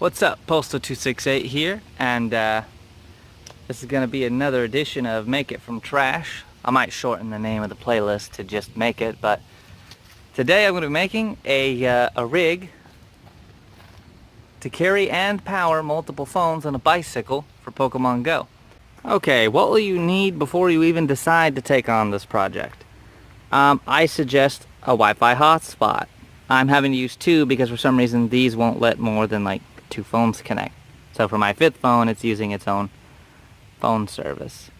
What's up, Postal268 here, and this is going to be another edition of Make It From Trash. I might shorten the name of the playlist to just Make It, but today I'm going to be making a rig to carry and power multiple phones on a bicycle for Pokemon Go. Okay, what will you need before you even decide to take on this project? I suggest a Wi-Fi hotspot. I'm having to use two because for some reason these won't let more than like two phones connect. So for my fifth phone, it's using its own phone service.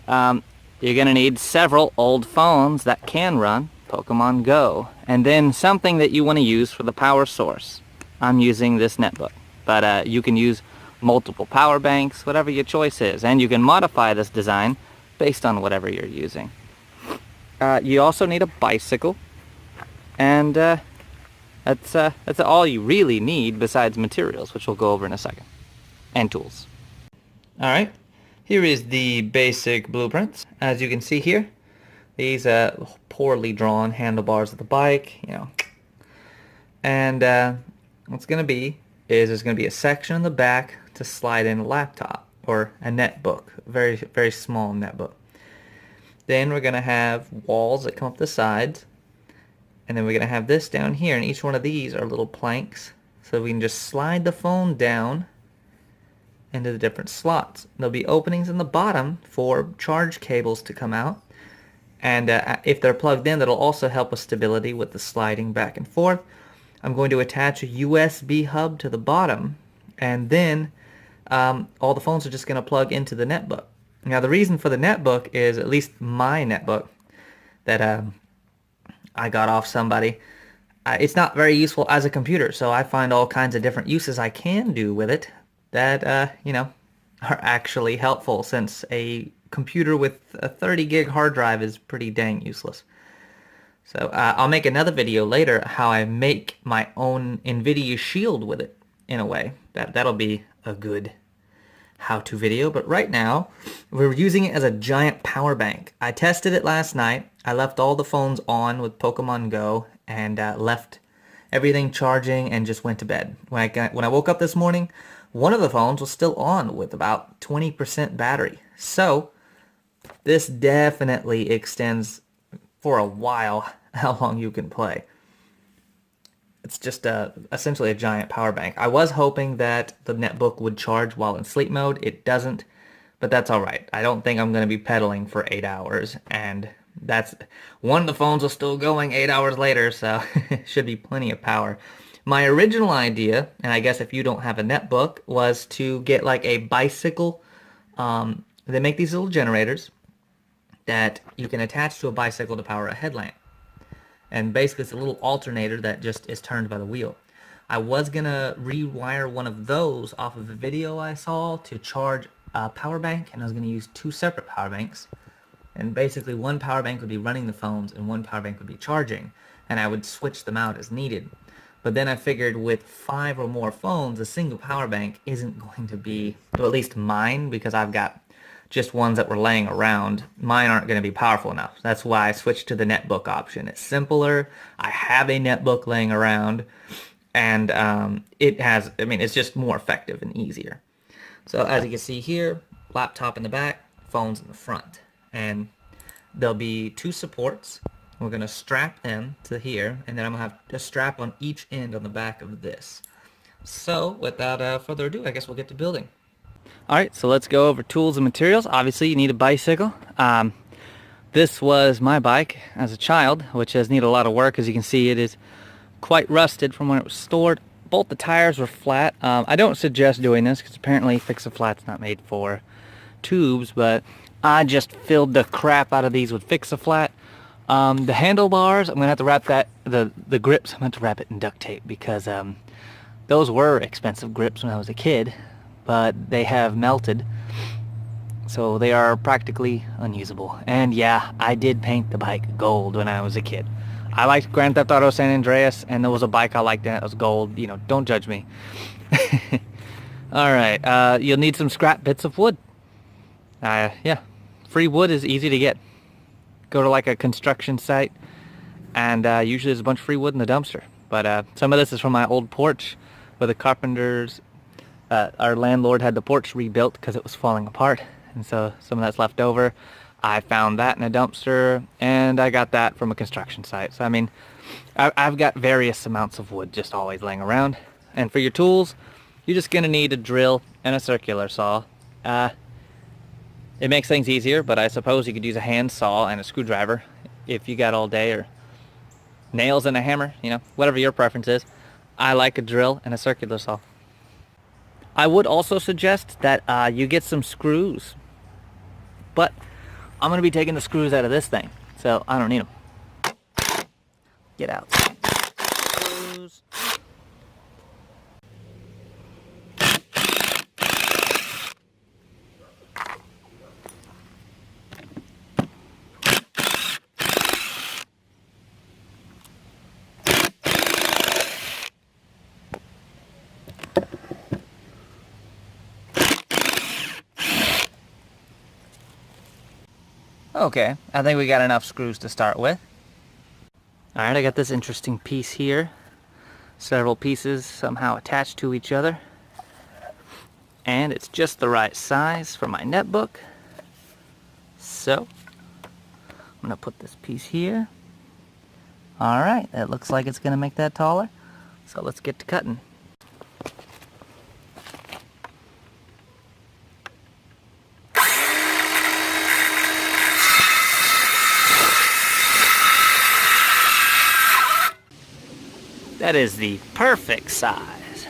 You're gonna need several old phones that can run Pokemon Go, and then something that you want to use for the power source. I'm using this netbook, but you can use multiple power banks, whatever your choice is, and you can modify this design based on whatever you're using. You also need a bicycle, and that's all you really need besides materials, which we'll go over in a second, and tools. Alright, here is the basic blueprints. As you can see here, these poorly drawn handlebars of the bike, and what's going to be is there's going to be a section in the back to slide in a laptop or a netbook, a very, very small netbook. Then we're going to have walls that come up the sides. And then we're going to have this down here, and each one of these are little planks. So we can just slide the phone down into the different slots. There'll be openings in the bottom for charge cables to come out. And if they're plugged in, that'll also help with stability with the sliding back and forth. I'm going to attach a USB hub to the bottom, and then all the phones are just going to plug into the netbook. Now the reason for the netbook is, at least my netbook, that I got off somebody. It's not very useful as a computer, so I find all kinds of different uses I can do with it that, are actually helpful, since a computer with a 30 gig hard drive is pretty dang useless. So I'll make another video later how I make my own NVIDIA Shield with it, in a way. That'll be a good how-to video, but right now we're using it as a giant power bank. I tested it last night. I left all the phones on with Pokemon Go and left everything charging and just went to bed. When I woke up this morning, one of the phones was still on with about 20% battery. So this definitely extends for a while how long you can play. It's just essentially a giant power bank. I was hoping that the netbook would charge while in sleep mode. It doesn't, but that's all right. I don't think I'm going to be pedaling for 8 hours, and that's one of the phones is still going 8 hours later, so it should be plenty of power. My original idea, and I guess if you don't have a netbook, was to get like a bicycle. They make these little generators that you can attach to a bicycle to power a headlamp. And basically it's a little alternator that just is turned by the wheel. I was going to rewire one of those off of a video I saw to charge a power bank, and I was going to use two separate power banks. And basically one power bank would be running the phones and one power bank would be charging, and I would switch them out as needed. But then I figured with 5 or more phones, a single power bank isn't going to be, or at least mine, because I've got just ones that were laying around, mine aren't going to be powerful enough. That's why I switched to the netbook option. It's simpler. I have a netbook laying around, and it's just more effective and easier. So as you can see here, laptop in the back, phones in the front. And there'll be 2 supports. We're going to strap them to here, and then I'm going to have a strap on each end on the back of this. So without further ado, I guess we'll get to building. Alright, so let's go over tools and materials. Obviously you need a bicycle. This was my bike as a child, which has needed a lot of work. As you can see, it is quite rusted from when it was stored. Both the tires were flat. I don't suggest doing this because apparently Fix-A-Flat's not made for tubes, but I just filled the crap out of these with Fix-A-Flat. The handlebars, I'm going to have to wrap the grips, I'm going to have to wrap it in duct tape because those were expensive grips when I was a kid, but they have melted, so they are practically unusable. And yeah, I did paint the bike gold when I was a kid. I liked Grand Theft Auto San Andreas, and there was a bike I liked that was gold. Don't judge me. Alright, you'll need some scrap bits of wood. Yeah, free wood is easy to get. Go to like a construction site, and usually there's a bunch of free wood in the dumpster. But some of this is from my old porch where the carpenters Our landlord had the porch rebuilt because it was falling apart, and so some of that's left over. I found that in a dumpster, and I got that from a construction site. So I mean, I've got various amounts of wood just always laying around. And for your tools, you're just gonna need a drill and a circular saw. It makes things easier, but I suppose you could use a hand saw and a screwdriver if you got all day, or nails and a hammer, you know, whatever your preference is. I like a drill and a circular saw. I would also suggest that you get some screws, but I'm going to be taking the screws out of this thing, so I don't need them. Get out. Screws. Okay, I think we got enough screws to start with. Alright, I got this interesting piece here. Several pieces somehow attached to each other. And it's just the right size for my netbook. So, I'm going to put this piece here. Alright, that looks like it's going to make that taller. So let's get to cutting. That is the perfect size.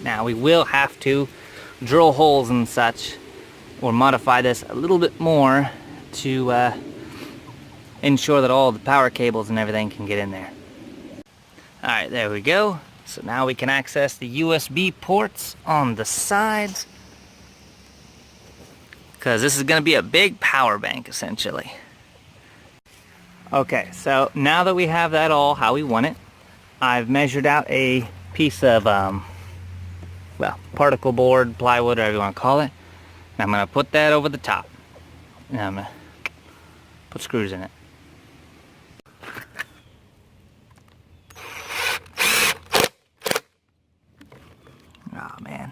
Now we will have to drill holes and such, or modify this a little bit more to ensure that all the power cables and everything can get in there. Alright, there we go. So now we can access the USB ports on the sides, because this is going to be a big power bank essentially. Okay, so now that we have that all how we want it, I've measured out a piece of, well, particle board, plywood, whatever you want to call it. And I'm going to put that over the top. And I'm going to put screws in it. Oh man.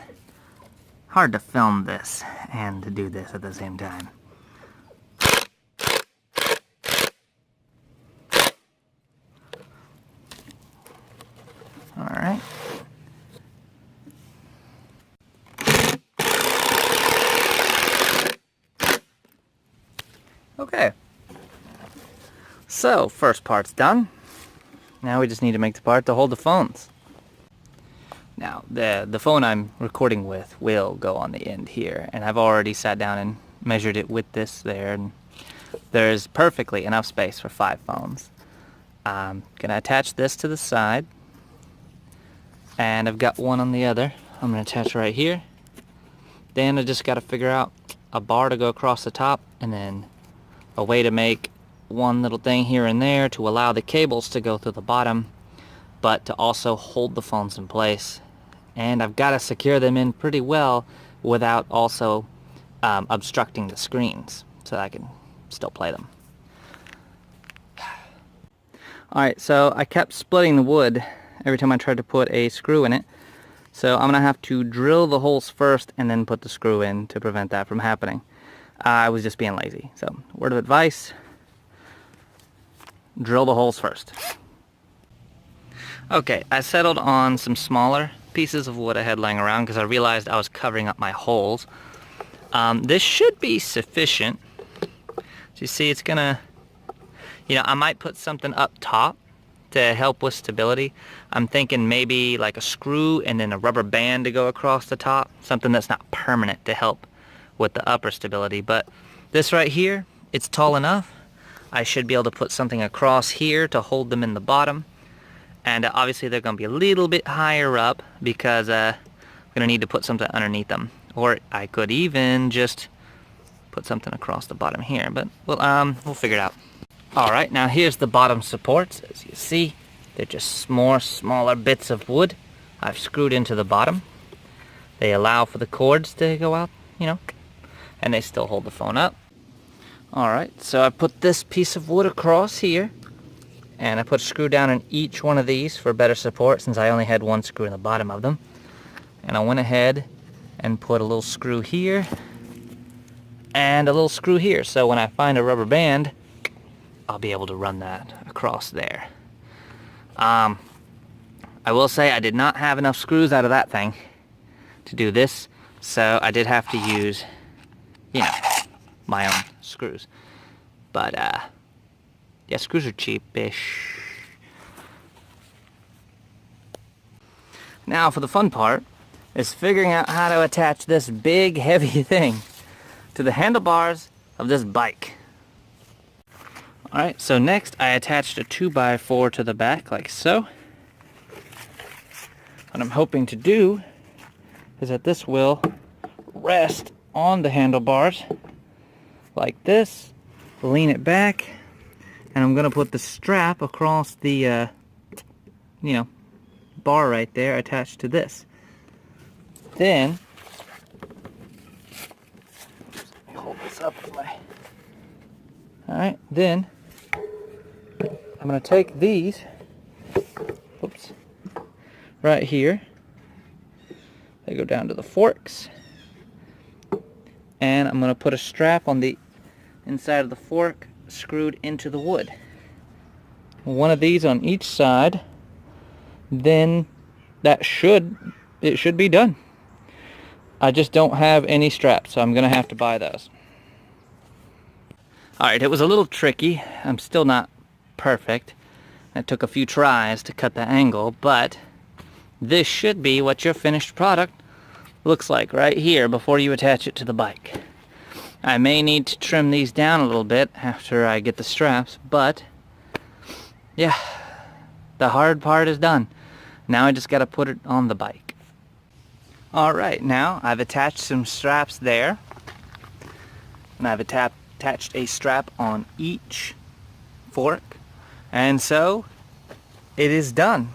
Hard to film this and to do this at the same time. Alright. Okay. So, first part's done. Now we just need to make the part to hold the phones. Now, the phone I'm recording with will go on the end here, and I've already sat down and measured it with this there, and there's perfectly enough space for 5 phones. I'm gonna attach this to the side. And I've got one on the other. I'm going to attach right here. Then I just got to figure out a bar to go across the top, and then a way to make one little thing here and there to allow the cables to go through the bottom, but to also hold the phones in place. And I've got to secure them in pretty well without also obstructing the screens, so I can still play them. Alright, so I kept splitting the wood every time I tried to put a screw in it. So I'm going to have to drill the holes first and then put the screw in to prevent that from happening. I was just being lazy. So, word of advice, drill the holes first. Okay, I settled on some smaller pieces of wood I had laying around because I realized I was covering up my holes. This should be sufficient. So you see, it's going to, you know, I might put something up top to help with stability. I'm thinking maybe like a screw and then a rubber band to go across the top, something that's not permanent to help with the upper stability. But this right here, it's tall enough. I should be able to put something across here to hold them in the bottom, and obviously they're going to be a little bit higher up because I'm going to need to put something underneath them, or I could even just put something across the bottom here, but we'll figure it out. Alright, now here's the bottom supports. As you see, they're just more smaller bits of wood I've screwed into the bottom. They allow for the cords to go out, you know, and they still hold the phone up. Alright, so I put this piece of wood across here, and I put a screw down in each one of these for better support since I only had one screw in the bottom of them. And I went ahead and put a little screw here and a little screw here. So when I find a rubber band, I'll be able to run that across there. I will say I did not have enough screws out of that thing to do this, so I did have to use, you know, my own screws. But yeah, screws are cheapish. Now for the fun part is figuring out how to attach this big heavy thing to the handlebars of this bike. Alright, so next I attached a 2x4 to the back like so. What I'm hoping to do is that this will rest on the handlebars like this, lean it back, and I'm going to put the strap across the you know, bar right there attached to this. Then let me hold this up with my... Alright, then I'm going to take these, oops, right here. They go down to the forks. And I'm going to put a strap on the inside of the fork screwed into the wood. One of these on each side. Then it should be done. I just don't have any straps, so I'm going to have to buy those. Alright, it was a little tricky. I'm still not perfect. It took a few tries to cut the angle, but this should be what your finished product looks like right here before you attach it to the bike. I may need to trim these down a little bit after I get the straps, but yeah, the hard part is done. Now I just got to put it on the bike. Alright, now I've attached some straps there, and I've attached a strap on each fork, and so it is done.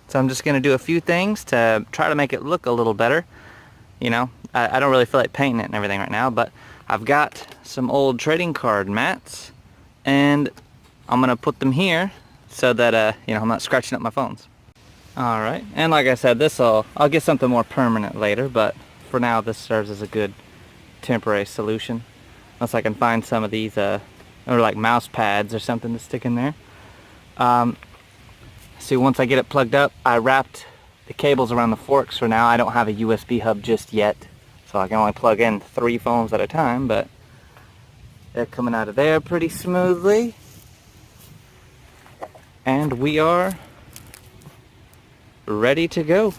So I'm just going to do a few things to try to make it look a little better. You know, I don't really feel like painting it and everything right now, but I've got some old trading card mats, and I'm going to put them here so that, you know, I'm not scratching up my phones. Alright, and like I said, I'll get something more permanent later, but for now this serves as a good temporary solution. Unless I can find some of these, or like mouse pads or something to stick in there. See, once I get it plugged up, I wrapped the cables around the forks for now. I don't have a USB hub just yet, so I can only plug in 3 phones at a time, but they're coming out of there pretty smoothly. And we are ready to go.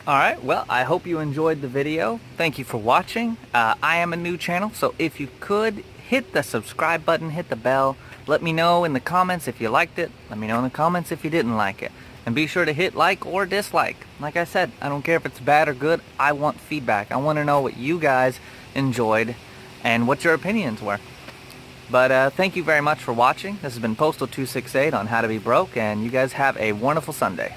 Alright, well, I hope you enjoyed the video. Thank you for watching. I am a new channel, so if you could, hit the subscribe button, hit the bell. Let me know in the comments if you liked it. Let me know in the comments if you didn't like it. And be sure to hit like or dislike. Like I said, I don't care if it's bad or good. I want feedback. I want to know what you guys enjoyed and what your opinions were. But thank you very much for watching. This has been Postal268 on How to Be Broke, and you guys have a wonderful Sunday.